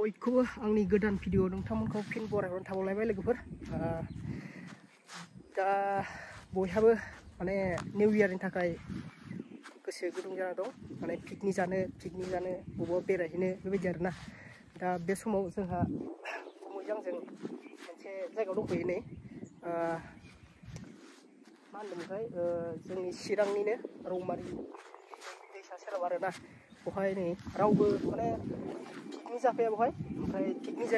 बयखौबो आंनि गोदान भिडिअ नोंथांमोनखौ फिन बरायहरनो थाबावलायबाय लोगोफोर दा बयहाबो माने निउ इयारनि थाखाय गोसो गुदुं जाना दं माने पिकनिक जानो बबावबा बेरायहैनो बेबायदि आरोना दा बे समाव जोंहा मोजांजों मोनसे जायगायाव दंफैयो नै मा होनदोंमोनथाय जोंनि चिरांनिनो रौमारि दैसा सेराव आरोना बहाय नै रावबो माने पिकनिक जाफैया बहाय ओमफ्राय पिकनिक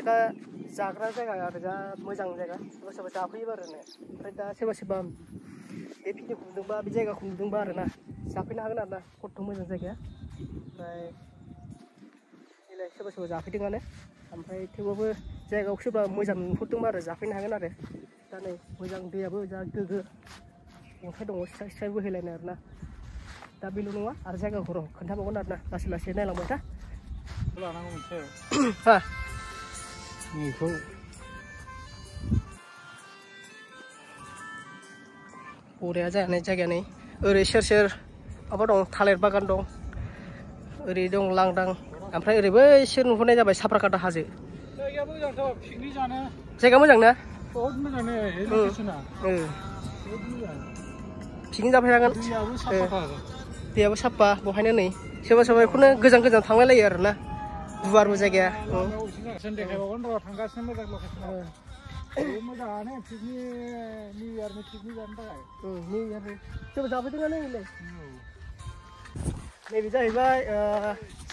जाग्रा जायगा आरो जा मोजां जायगा सोरबा जाफैयो आरो ओमफ्राय दा सोरबा बे भिडिअखौ नुदोंबा बे जायगाखौ नुदोंबा आरोना जाफैनो हागोन आरोना खथ' मोजां जायगाया ओमफ्राय देलाय सोरबा जाफैदोंआनो ओमफ्राय थेवबाबो जायगायाव सोरबा मोजां नुहुरदोंबा आरो जाफैनो हागोन आरो दा नै मोजां दैयाबो जा गोग्गो अन्थाइ दङ स्राय बोहैलायनाय आरोना दा बेल' नङा आरो जायगाखौ र' खोन्थाबावगोन आरोना लासै नायलांबाय था लानांगौ मोनसे हा बेखौ बरिया जानाय जायगाया नै ओरै सेर माबा दं थालिर बागान दं ओरै दं लांदां ओमफ्राय ओरै बै सेर नुहुरनाय जाबाय साफ्राकाटा हाजो जायगाया मोजांथ' पिकनिक जानो जायगा मोजां ना बहुत मोजां नै लकेसना पिकनिक जाफैनांगोन दैयाबो साफाथार दैयाबो साफा बहायनो नै सोरबा बेखौनो गोजान थांलायलायो आरोना गुवारबो जायगाया देखायबावगोन र' थांगासिनो मोजां लकेसना मोजाङानो पिकनिक निउ इयारनि पिकनिक जानो थाखाय निउ इयारनि सोरबा जाफैदोंआनो नैलाय नैबे जाहैबाय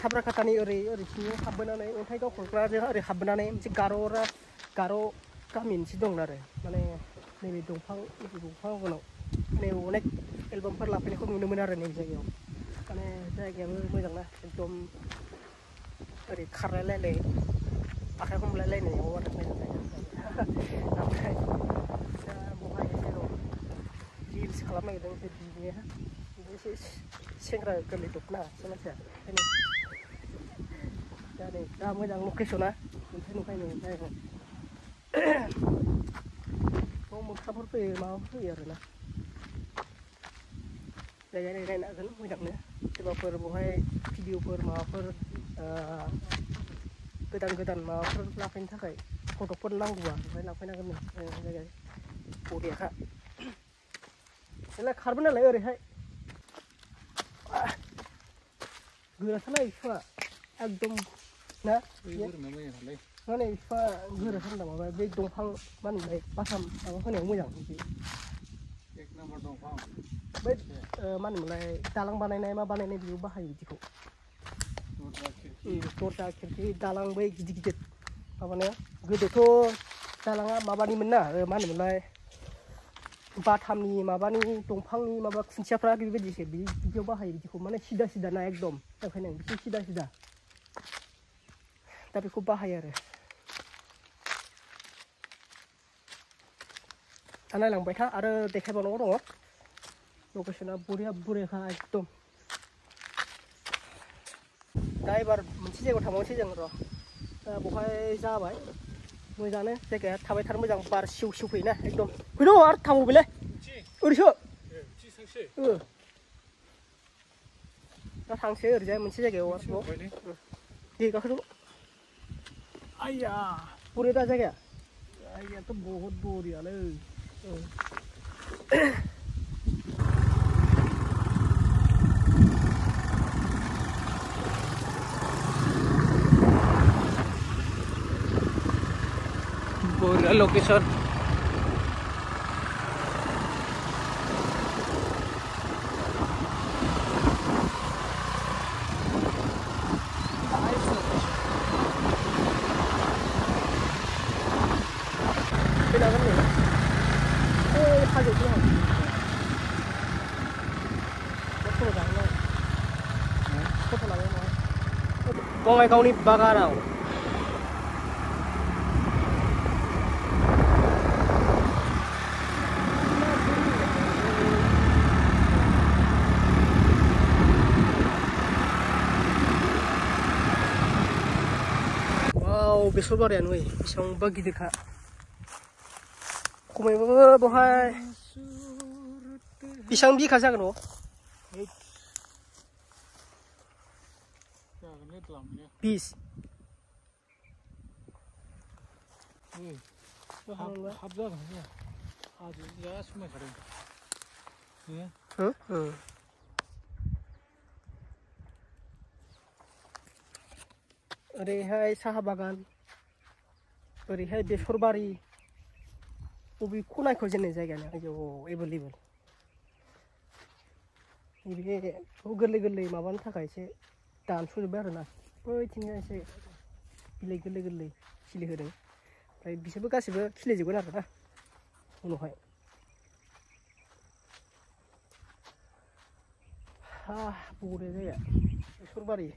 साफ्राकाटानि ओरै सिङाव हाबबोनानै अन्थाइ गावख'ग्राजों ओरै हाबबोनानै मोनसे गार' गामि मोनसे दं आरो माने नैबे दंफां बागानाव माने अनेक एलबामफोर लाफैनायखौ नुनो मोनो आरो नैबे जायगायाव माने जायगायाबो मोजां ना एकदम ओरै खारलायलायनाय आखाइ हमलायलायनायाव आरो मोजां जायगा ओमफ्राय दा बहाय जेराव रिल्स खालामनो नागिरदों एसे बिनिया एसे सेंग्रा गोरलै दंना एसे मानसिया ओंखायनो दा मोजां लकेसना ओंखायनो मोख्राफोर फैयो माबाफोर फैयो आरोना जायगा नायनो हागोन मोजांनो सोरबाफोर बहाय भिडिअफोर माबाफोर गोदान माबाफोर लाफैनो थाखाय फटकफोर नांगौबा ओमफ्राय लांफैनो हागोन जायगा बरियाखा देलाय खारबो नालाय ओरैहाय गोराथारना बिफाङा एकदम ना माने बिफाङा गोराथार होनदा माबा बे दंफां मा होनोमोनलाय बाथाम माबा होनायाव मोजां एक नाम्बार दंफां बै मा होनोमोनलाय दालां बानायनाय मा बानायनाय बेयाव बाहायो बिदिखौ दरजा खिरखि दालां बै गिदिर माबानाया गोदोथ' दालाङा माबानिमोन ना मा होनोमोनलाय बाथामनि माबानि दंफांनि माबा खुन्थियाफ्रा बेबायदिसो बिदियाव बाहायो बिदिखौ माने सिदा ना एकदम ओंखायनो एसे सिदा दा बेखौ बाहायो आरो दा नायलांबाय था आरो देखायबावनांगौ दङ लकेसना बरियाखा एकदम दा एबार मोनसे जायगायाव थांबावनोसै जों र' दा बहाय जाबाय मोजाङानो जायगाया थाबाय थानो मोजां बार सिउ फैयोना एकदम फैद' आरो थांबावबायलै ओरैसो दा थांसै ओरैजाय मोनसे जायगायाव आरोबाव दे गाखोद' आइया बरिया दा जायगायाथ' बहुत बरियालै बरिया लोकेशन बङाइगावनि बागानाव बेसर बारियानो बै बेसेबांबा गिदिरखा खमैबाबो बहाय बेसेबां बिघा जागोन न' 20 हाब जागोन हाजो जा समायखादों ओरैहाय साहा बागान ओरैहाय बेसरबारि बबे खनाखौ जेननाय जायगाया आयौ एभेलेबल नैबे गोरलै गोरलै माबानो थाखाय एसे दानस'जोब्बाय आरोना बैथिंजाय एसे बिलाइ गोरलै गोरलै खिलिहोदों ओमफ्राय बिसोरबो गासिबो खिलिजोबगोन आरोना उनावहाय बरिया जायगा बेसरबारि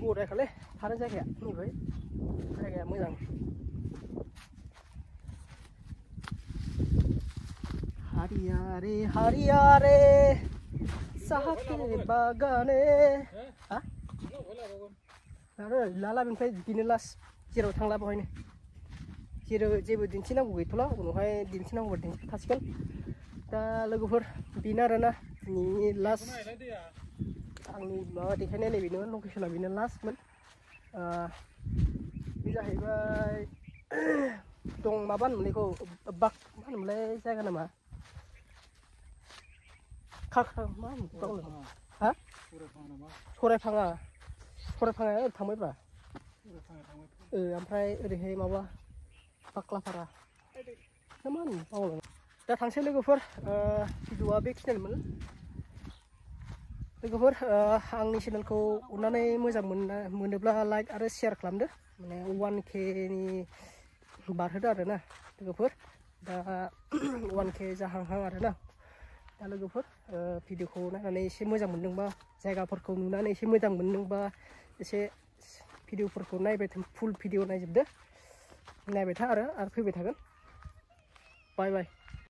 बरियाखालै थानो जायगाया नैबे जायगाया मोजां हारियारे हारियारे साहा के बागाने लाला बेनिफ्राय बिनो लास्ट जेराव थांला बहायनो जेबो दिन्थिनांगौ गैथ'ला उनावहाय दिन्थिनांगौबा दिन्थिखासिगोन दा लोगोफोर बेनो आरोना दिनैनि लास्ट आंनि माबा देखायनाय नैबेनो लकेसना बेनो लास्टमोन बे जाहैबाय दं माबा होनोमोनलाय बेखौ मा होनोमोनलाय जायगा नामा मा होनो हा सरायफाङा थांबायब्रा ओमफ्राय ओरैहाय माबा बाक्लाफारा ना मा होनो बावलां दा थांसै लोगोफोर भिडिअआ बेखिनियानोमोन लोगोफोर आंनि चेनेलखौ अननानै मोजां मोनोब्ला लाइक आरो शेयार खालामदो माने 1K नि बारहोदो आरोना लोगोफोर दा 1K जाहांहां आरोना दा लोगोफोर भिडिअखौ नायनानै एसे मोजां मोनदोंबा जायगाफोरखौ नुनानै एसे मोजां मोनदोंबा एसे भिडिअफोरखौ नायबाय फुल भिडिअ नायजोबदो नायबाय था आरो फैबाय थागोन बाय बाय